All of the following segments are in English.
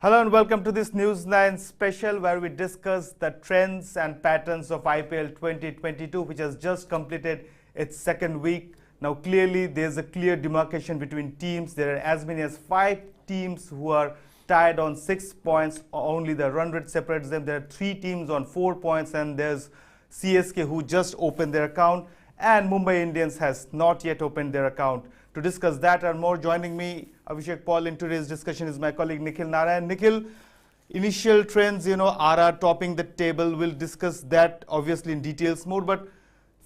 Hello and welcome to this News 9 special where we discuss the trends and patterns of IPL 2022 which has just completed its second week. Now clearly there's a clear demarcation between teams. There are as many as 5 teams who are tied on 6 points. Only the run rate separates them. There are 3 teams on 4 points and there's CSK who just opened their account and Mumbai Indians has not yet opened their account. To discuss that and more, joining me, Abhishek Paul, in today's discussion is my colleague Nikhil Narayan. Nikhil, initial trends, RR topping the table. We'll discuss that obviously in details more, but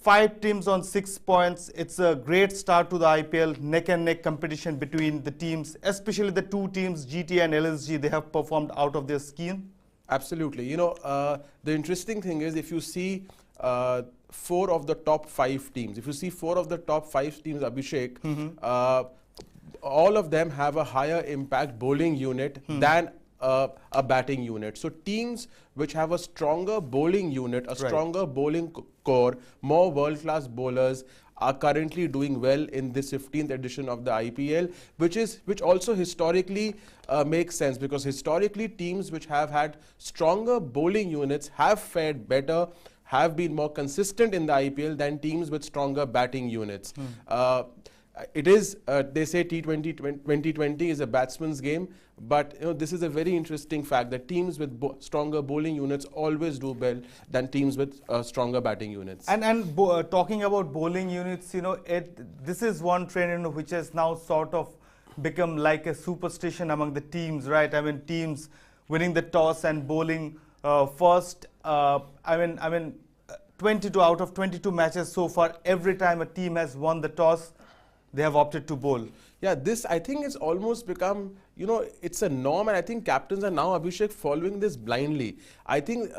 5 teams on 6 points. It's a great start to the IPL, neck and neck competition between the teams, especially the 2 teams, GT and LSG. They have performed out of their scheme. Absolutely. The interesting thing is if you see 4 of the top 5 teams. If you see 4 of the top 5 teams, Abhishek, all of them have a higher impact bowling unit than a batting unit. So teams which have a stronger bowling unit, a stronger bowling core, more world-class bowlers are currently doing well in this 15th edition of the IPL, which also historically makes sense, because historically teams which have had stronger bowling units have fared better, have been more consistent in the IPL than teams with stronger batting units. It is, they say T20 2020 is a batsman's game, but this is a very interesting fact that teams with stronger bowling units always do well than teams with stronger batting units. And talking about bowling units, this is one trend which has now sort of become like a superstition among the teams, right? I mean, teams winning the toss and bowling first. 22 out of 22 matches so far, every time a team has won the toss, they have opted to bowl. Yeah, this I think it's almost become, it's a norm, and I think captains are now, Abhishek, following this blindly. I think,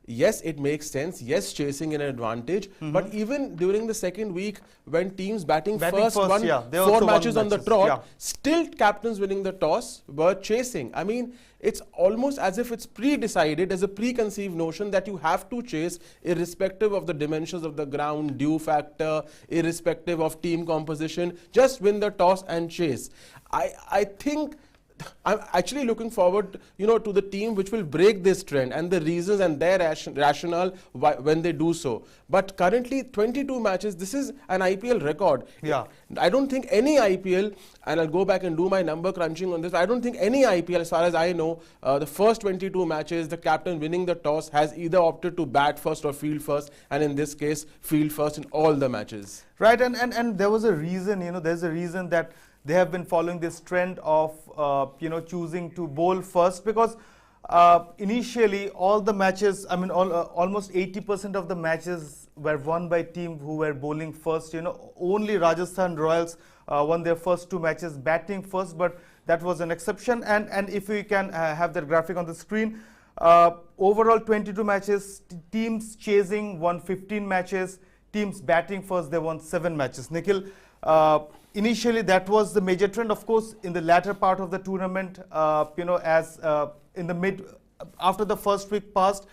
yes, it makes sense. Yes, chasing an advantage. But even during the second week, when teams batting first won 4 matches on the trot, still captains winning the toss were chasing. I mean, it's almost as if it's pre-decided, as a preconceived notion that you have to chase irrespective of the dimensions of the ground, dew factor, irrespective of team composition. Just win the toss and chase. I think I'm actually looking forward, to the team which will break this trend and the reasons and their rationale when they do so. But currently, 22 matches, this is an IPL record. Yeah. I don't think any IPL, and I'll go back and do my number crunching on this, I don't think any IPL, as far as I know, the first 22 matches, the captain winning the toss has either opted to bat first or field first, and in this case, field first in all the matches. Right, and there was a reason, there's a reason that they have been following this trend of, choosing to bowl first, because initially all the matches, almost 80% of the matches were won by teams who were bowling first. Only Rajasthan Royals won their first 2 matches batting first, but that was an exception. And if we can have that graphic on the screen, overall 22 matches, teams chasing won 15 matches, teams batting first, they won 7 matches. Nikhil, initially that was the major trend. Of course, in the latter part of the tournament, in the after the first week passed,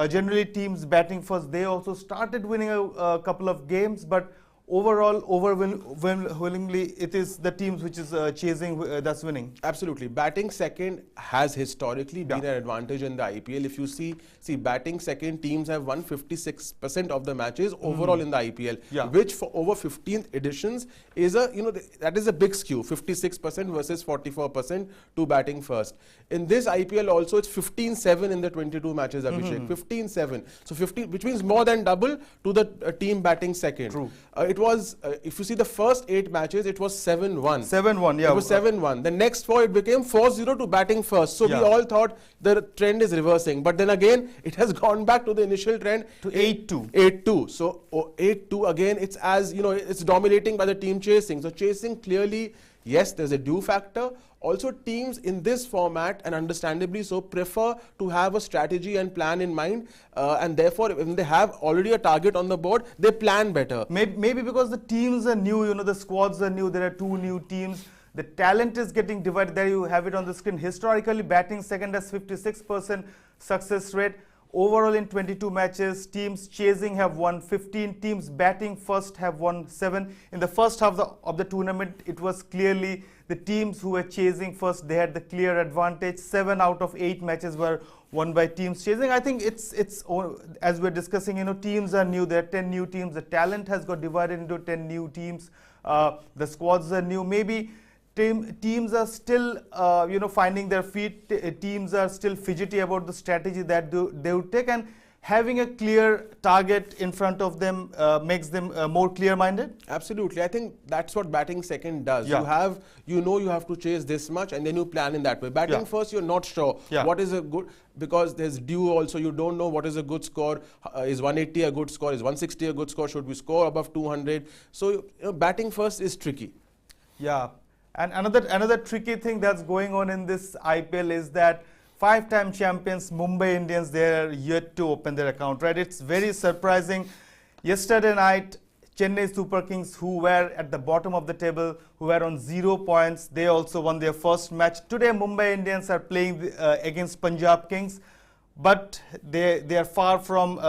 generally teams batting first, they also started winning a couple of games, but overall, overwhelmingly, it is the teams which is chasing that's winning. Absolutely. Batting second has historically been an advantage in the IPL. If you see batting second, teams have won 56% of the matches overall in the IPL, which for over 15th editions is that is a big skew, 56% versus 44% to batting first. In this IPL also, it's 15-7 in the 22 matches, Abhishek, 15-7. So 15, which means more than double to the team batting second. True. It was, if you see the first 8 matches, it was 7-1. 7-1, yeah. It was 7-1. The next 4, it became 4-0 to batting first. So we all thought the trend is reversing. But then again, it has gone back to the initial trend. To 8-2. 8-2. So 8-2 again, it's as, it's dominating by the team chasing. So chasing clearly, yes, there's a dew factor. Also, teams in this format, and understandably so, prefer to have a strategy and plan in mind, and therefore, when they have already a target on the board, they plan better. Maybe because the teams are new, the squads are new, there are 2 new teams, the talent is getting divided. There you have it on the screen. Historically, batting second has 56% success rate. Overall in 22 matches, teams chasing have won 15, teams batting first have won 7. In the first half of the tournament, it was clearly the teams who were chasing first, they had the clear advantage. 7 out of 8 matches were won by teams chasing. I think it's as we're discussing, teams are new. There are 10 new teams. The talent has got divided into 10 new teams. The squads are new. Maybe teams are still, finding their feet. Teams are still fidgety about the strategy that they would take, and having a clear target in front of them makes them more clear-minded. Absolutely. I think that's what batting second does. Yeah. You have to chase this much, and then you plan in that way. Batting first, you're not sure what is a good, because there's due also. You don't know what is a good score. Is 180 a good score? Is 160 a good score? Should we score above 200? So batting first is tricky. Yeah. And another tricky thing that's going on in this IPL is that 5-time champions Mumbai Indians, they're yet to open their account, right? It's very surprising. Yesterday night, Chennai Super Kings, who were at the bottom of the table, who were on 0 points, they also won their first match. Today, Mumbai Indians are playing against Punjab Kings, but they are far from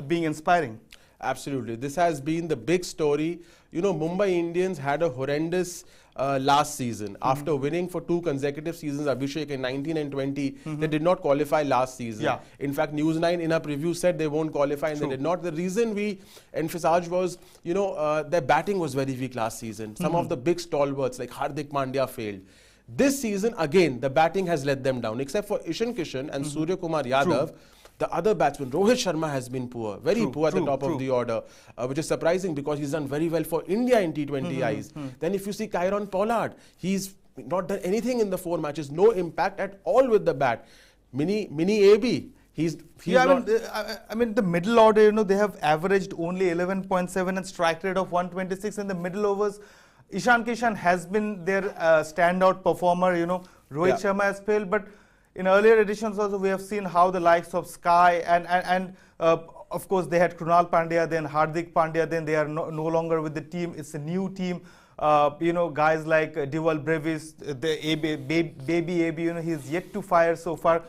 being inspiring. Absolutely. This has been the big story. Mumbai Indians had a horrendous last season. After winning for 2 consecutive seasons, Abhishek, in 19 and 20, they did not qualify last season. Yeah. In fact, News 9 in a preview said they won't qualify, and they did not. The reason we emphasized was, their batting was very weak last season. Some of the big stalwarts like Hardik Pandya failed. This season, again, the batting has let them down, except for Ishan Kishan and Surya Kumar Yadav. The other batsman, Rohit Sharma, has been poor, very poor at the top of the order, which is surprising because he's done very well for India in T20 eyes. Then if you see Kieron Pollard, he's not done anything in the 4 matches, no impact at all with the bat. Mini AB. I mean, the middle order, they have averaged only 11.7 and strike rate of 126 in the middle overs. Ishan Kishan has been their standout performer, Rohit Sharma has failed, but in earlier editions also we have seen how the likes of Sky and of course they had Krunal Pandya, then Hardik Pandya, then they are no longer with the team. It's a new team. Guys like Dewal Brevis, the baby AB, he's yet to fire so far,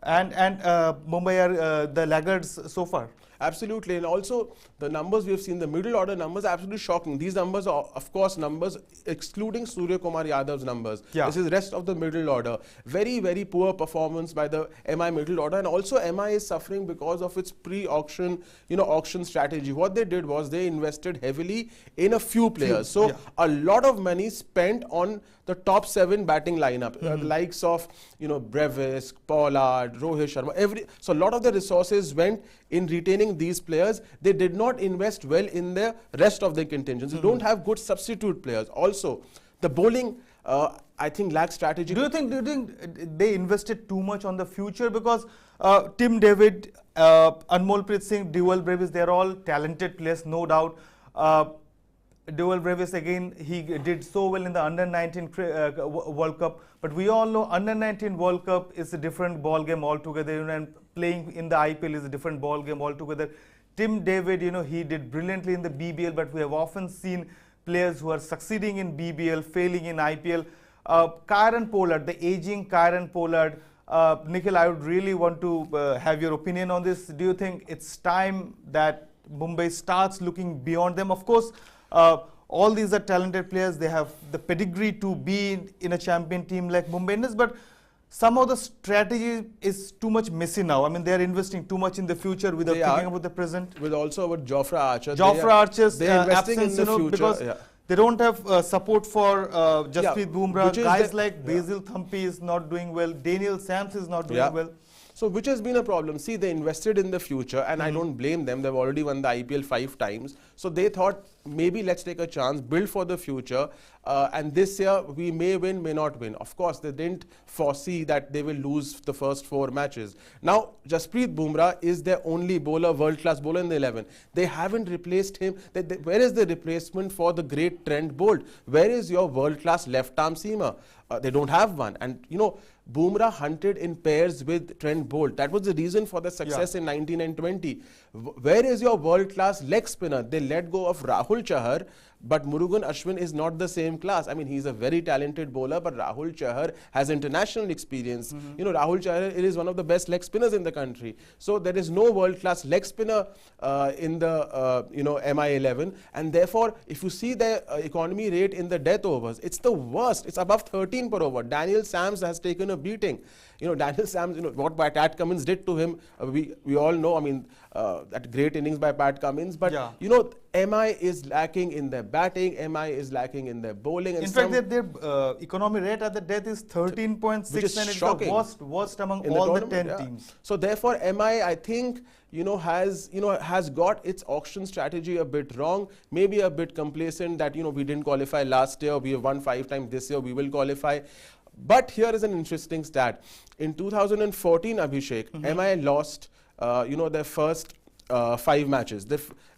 and Mumbai are the laggards so far. Absolutely, and also the numbers we have seen, the middle order numbers, are absolutely shocking. These numbers are, of course, numbers excluding Surya Kumar Yadav's numbers. Yeah. This is the rest of the middle order. Very, very poor performance by the MI middle order, and also MI is suffering because of its pre-auction, auction strategy. What they did was they invested heavily in a few players. So a lot of money spent on the top 7 batting lineup, the likes of Brevis, Pollard, Rohit Sharma. So a lot of the resources went in retaining these players. They did not invest well in the rest of the contingents. They don't have good substitute players. Also, the bowling, I think, lacks strategy. Do you think they invested too much on the future? Because Tim David, Anmolpreet Singh, Dewal Brevis, they're all talented players, no doubt. Dewal Brevis, again, he did so well in the Under-19 World Cup. But we all know Under-19 World Cup is a different ball game altogether, and playing in the IPL is a different ball game altogether. Tim David, he did brilliantly in the BBL, but we have often seen players who are succeeding in BBL, failing in IPL. Kieron Pollard, the aging Kieron Pollard. Nikhil, I would really want to have your opinion on this. Do you think it's time that Mumbai starts looking beyond them? Of course, all these are talented players. They have the pedigree to be in a champion team like Mumbai Indians, but somehow the strategy is too much messy now. I mean, they are investing too much in the future without thinking about the present. With also about Jofra Archer. They are investing absence, in the future, because they don't have support for Jasprit Bumrah. Guys like Basil Thampi is not doing well. Daniel Sams is not doing well. So which has been a problem. See, they invested in the future, and I don't blame them. They've already won the IPL 5 times. So they thought, maybe let's take a chance, build for the future. And this year, we may win, may not win. Of course, they didn't foresee that they will lose the first 4 matches. Now, Jasprit Bumrah is their only bowler, world-class bowler in the 11. They haven't replaced him. Where is the replacement for the great Trent Bolt? Where is your world-class left-arm seamer? They don't have one. And, Bumrah hunted in pairs with Trent Bolt. That was the reason for the success in 19 and 20. Where is your world-class leg spinner? They let go of Rahul Chahar, But Murugan Ashwin is not the same class. I mean, he's a very talented bowler, but Rahul Chahar has international experience. You know, Rahul Chahar is one of the best leg spinners in the country. So there is no world-class leg spinner in the MI11, and therefore, if you see the economy rate in the death overs, it's the worst. It's above 13 per over. Daniel Sams has taken a beating. You know, Daniel Sams, you know, what Pat Cummins did to him, we all know. I mean, that great innings by Pat Cummins, but you know, MI is lacking in their batting, MI is lacking in their bowling. And in fact, their economy rate at the death is 13.6, and it's the worst among all the 10 teams. So therefore, MI, I think, has got its auction strategy a bit wrong, maybe a bit complacent that, we didn't qualify last year, we have won 5 times this year, we will qualify. But here is an interesting stat. In 2014, Abhishek, MI lost, their first 5 matches.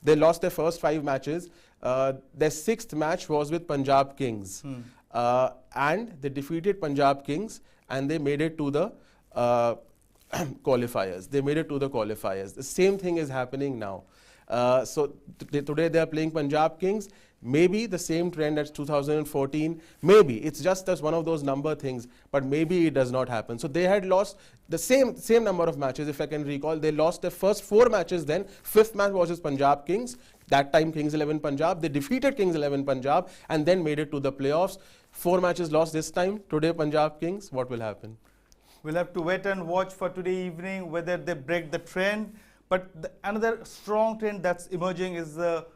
They lost their first 5 matches. Their 6th match was with Punjab Kings. And they defeated Punjab Kings and they made it to the qualifiers. The same thing is happening now. So today they are playing Punjab Kings. Maybe the same trend as 2014. Maybe it's just as one of those number things, but maybe it does not happen. So they had lost the same number of matches, if I can recall. They lost their first 4 matches. Then 5th match was Punjab Kings. That time Kings 11 Punjab. They defeated Kings 11 Punjab and then made it to the playoffs. 4 matches lost this time. Today Punjab Kings. What will happen? We'll have to wait and watch for today evening whether they break the trend. But another strong trend that's emerging is the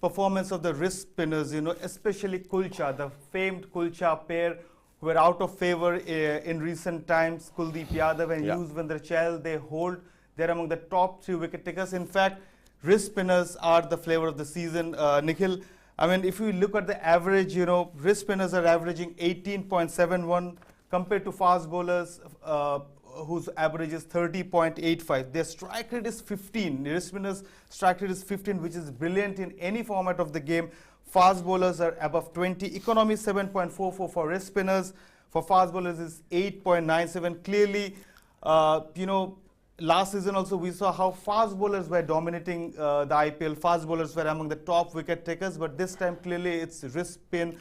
performance of the wrist spinners, especially Kulcha, the famed Kulcha pair who were out of favor in recent times. Kuldeep Yadav and Yuzvendra Chahal, they're among the top 3 wicket takers. In fact, wrist spinners are the flavor of the season. Nikhil, I mean, if you look at the average, wrist spinners are averaging 18.71 compared to fast bowlers whose average is 30.85. Their strike rate is 15. Wrist spinners' strike rate is 15, which is brilliant in any format of the game. Fast bowlers are above 20. Economy 7.44 for wrist spinners. For fast bowlers is 8.97. Clearly, last season also we saw how fast bowlers were dominating the IPL. Fast bowlers were among the top wicket takers, but this time clearly it's wrist spin.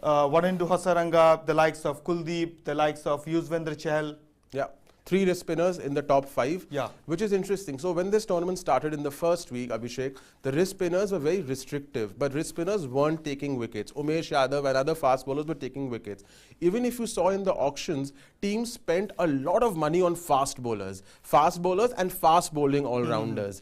Wanindu Hasaranga, the likes of Kuldeep, the likes of Yuzvendra Chahal. Yeah, 3 wrist spinners in the top 5, which is interesting. So when this tournament started in the first week, Abhishek, the wrist spinners were very restrictive, but wrist spinners weren't taking wickets. Umesh Yadav and other fast bowlers were taking wickets. Even if you saw in the auctions, teams spent a lot of money on fast bowlers and fast bowling all-rounders.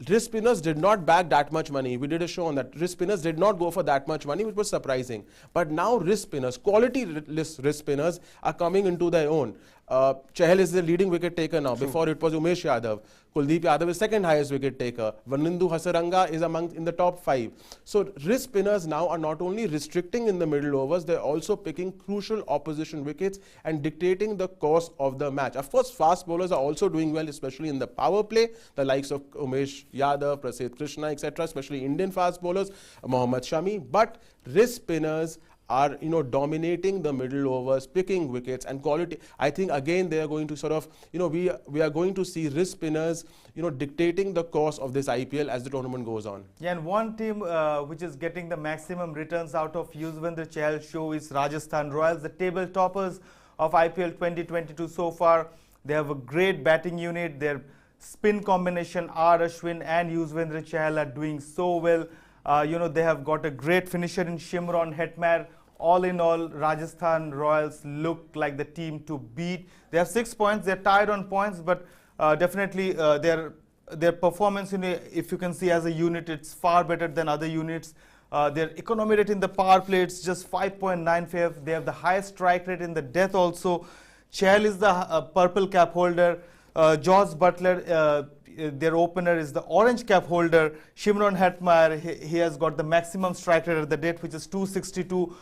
Wrist spinners did not bag that much money. We did a show on that. Wrist spinners did not go for that much money, which was surprising. But now wrist spinners, quality wrist spinners are coming into their own. Chahal is the leading wicket taker now. Before it was Umesh Yadav. Kuldeep Yadav is second highest wicket taker. Vanindu Hasaranga is in the top 5. So wrist spinners now are not only restricting in the middle overs, they're also picking crucial opposition wickets and dictating the course of the match. Of course, fast bowlers are also doing well, especially in the power play. The likes of Umesh Yadav, Prasidh Krishna, etc., especially Indian fast bowlers, Mohammad Shami. But wrist spinners are dominating the middle overs, picking wickets and quality. I think again they are going to sort of we are going to see wrist spinners dictating the course of this IPL as the tournament goes on. Yeah, and one team which is getting the maximum returns out of Yuzvendra Chahal show is Rajasthan Royals, the table toppers of IPL 2022 so far. They have a great batting unit. Their spin combination R Ashwin and Yuzvendra Chahal are doing so well. They have got a great finisher in Shimron Hetmyer. All in all, Rajasthan Royals look like the team to beat. They have 6 points. They're tied on points, but definitely their performance, if you can see as a unit, it's far better than other units. Their economy rate in the power play, it's just 5.95. They have the highest strike rate in the death also. Chahal is the purple cap holder. Josh Butler, their opener, is the orange cap holder. Shimron Hetmyer, he has got the maximum strike rate at the death, which is 262.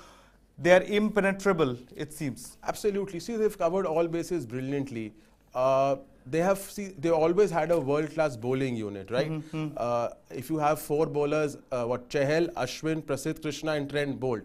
They are impenetrable, it seems. Absolutely. See, they've covered all bases brilliantly. They always had a world-class bowling unit, right? If you have 4 bowlers, Chahal, Ashwin, Prasidh Krishna and Trent Bolt,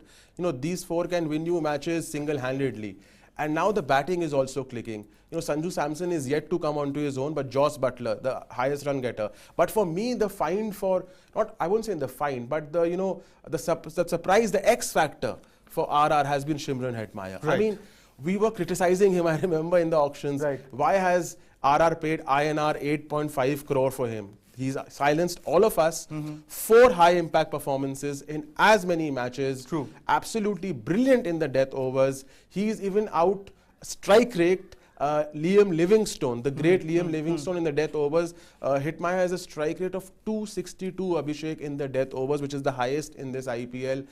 these 4 can win you matches single-handedly. And now the batting is also clicking. Sanju Samson is yet to come onto his own, but Joss Butler, the highest run getter. But for me, the find for, not, I won't say the find, but the surprise, the X factor for RR has been Shimron Hetmyer. Right. I mean, we were criticizing him, I remember, in the auctions. Right. Why has RR paid INR 8.5 crore for him? He's silenced all of us. 4 high impact performances in as many matches. True. Absolutely brilliant in the death overs. He's even out strike rate Liam Livingstone, the great Liam Livingstone in the death overs. Hetmyer has a strike rate of 262, Abhishek, in the death overs, which is the highest in this IPL.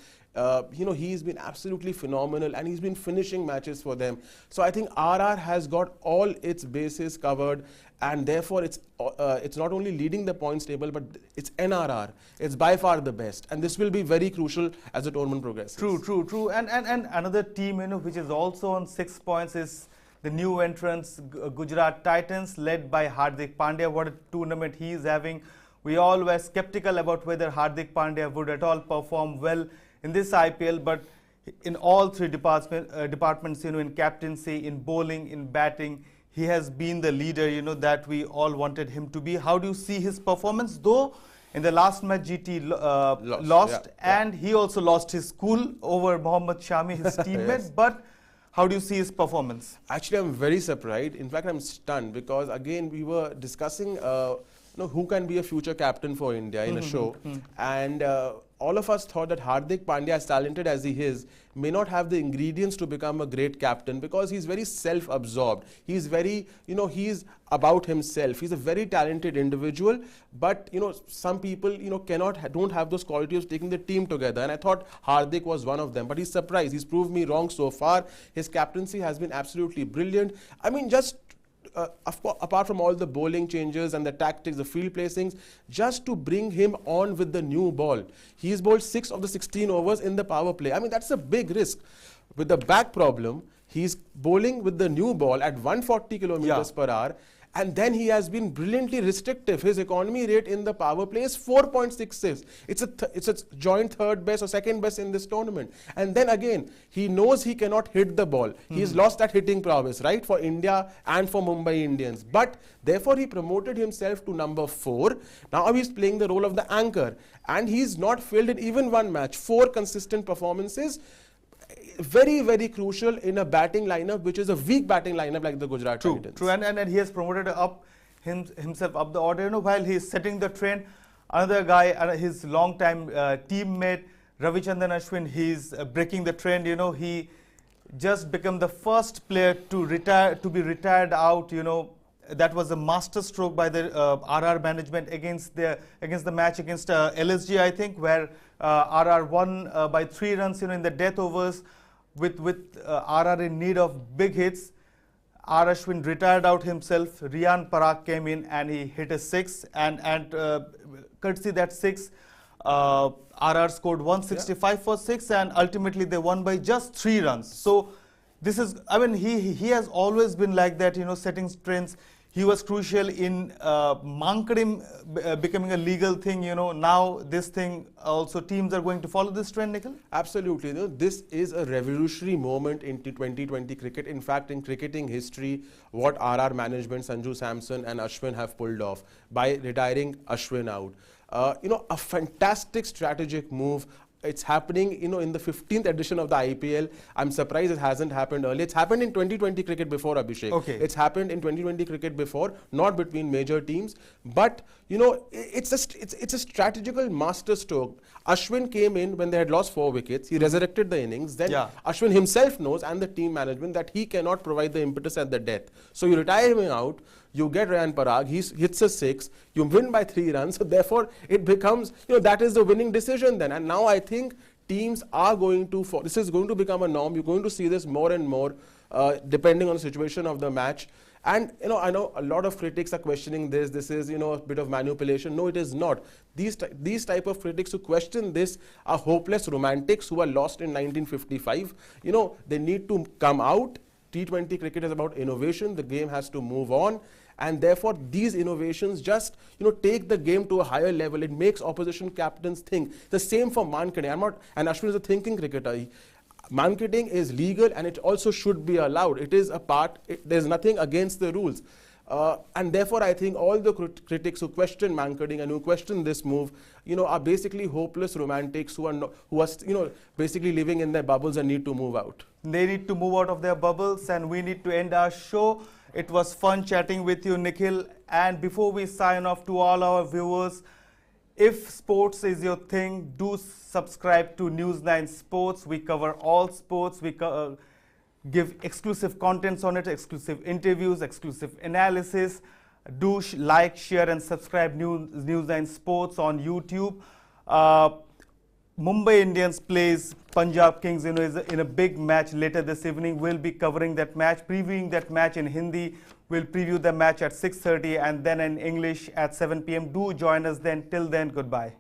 He's been absolutely phenomenal, and he's been finishing matches for them. So I think RR has got all its bases covered, and therefore it's not only leading the points table, but it's NRR. It's by far the best, and this will be very crucial as the tournament progresses. True. And another team, which is also on 6 points is the new entrants, Gujarat Titans, led by Hardik Pandya. What a tournament he is having. We all were skeptical about whether Hardik Pandya would at all perform well in this IPL, but in all 3 departments, in captaincy, in bowling, in batting, he has been the leader, that we all wanted him to be. How do you see his performance? Though in the last match, GT lost, and he also lost his cool over Mohammad Shami, his teammate. Yes. But how do you see his performance? Actually, I'm very surprised. In fact, I'm stunned because, again, we were discussing who can be a future captain for India in a show. And all of us thought that Hardik Pandya, as talented as he is, may not have the ingredients to become a great captain because he's very self-absorbed. He's very, he's about himself. He's a very talented individual, but, some people, don't have those qualities of taking the team together. And I thought Hardik was one of them, but he's surprised. He's proved me wrong so far. His captaincy has been absolutely brilliant. I mean, just apart from all the bowling changes and the tactics, the field placings, just to bring him on with the new ball. He's bowled 6 of the 16 overs in the power play. I mean, that's a big risk. With the back problem, he's bowling with the new ball at 140 kilometers per hour. And then he has been brilliantly restrictive. His economy rate in the power play is 4.66. It's a joint third best or second best in this tournament. And then again, he knows he cannot hit the ball. He's lost that hitting prowess, right, for India and for Mumbai Indians. But therefore, he promoted himself to number 4. Now he's playing the role of the anchor. And he's not failed in even one match. 4 consistent performances. Very, very crucial in a batting lineup, which is a weak batting lineup like the Gujarat Titans. True, and he has promoted himself up the order. While he is setting the trend, another guy, his long-time teammate Ravichandran Ashwin, he's breaking the trend. He just became the first player to be retired out. That was a master stroke by the RR management against the match against LSG, I think, where RR won by 3 runs, in the death overs with RR in need of big hits. R. Ashwin retired out himself. Riyan Parag came in and he hit a 6, and courtesy that 6, RR scored 165 for 6, and ultimately they won by just 3 runs. So this is, I mean, he has always been like that, setting trends. He was crucial in Mankadim becoming a legal thing. Now this thing also, teams are going to follow this trend, Nikhil? Absolutely. This is a revolutionary moment in T20 cricket. In fact, in cricketing history, what RR management, Sanju Samson and Ashwin have pulled off by retiring Ashwin out. A fantastic strategic move. It's happening, in the 15th edition of the IPL. I'm surprised it hasn't happened earlier. It's happened in 2020 cricket before, Abhishek. Okay. It's happened in 2020 cricket before, not between major teams. But, it's a strategical masterstroke. Ashwin came in when they had lost 4 wickets. He resurrected the innings. Then Ashwin himself knows, and the team management, that he cannot provide the impetus at the death. So you retire him out. You get Riyan Parag, he hits a 6, you win by 3 runs, so therefore it becomes, that is the winning decision then. And now I think teams are going to, this is going to become a norm. You're going to see this more and more depending on the situation of the match. And, I know a lot of critics are questioning this. This is, a bit of manipulation. No, it is not. These type of critics who question this are hopeless romantics who are lost in 1955. They need to come out. T20 cricket is about innovation. The game has to move on. And therefore, these innovations just, take the game to a higher level. It makes opposition captains think. The same for Mankadia. And Ashwin is a thinking cricketer. marketing is legal and it also should be allowed. It is a part, there's nothing against the rules. And therefore, I think all the critics who question marketing and who question this move, are basically hopeless romantics who are basically living in their bubbles and need to move out. They need to move out of their bubbles, and we need to end our show. It was fun chatting with you, Nikhil. And before we sign off, to all our viewers, if sports is your thing, do subscribe to News 9 Sports. We cover all sports. We give exclusive contents on it, exclusive interviews, exclusive analysis. Do like, share and subscribe News 9 Sports on YouTube. Mumbai Indians plays Punjab Kings in a big match later this evening. We'll be covering that match, previewing that match in Hindi. We'll preview the match at 6:30 and then in English at 7 p.m. Do join us then. Till then, goodbye.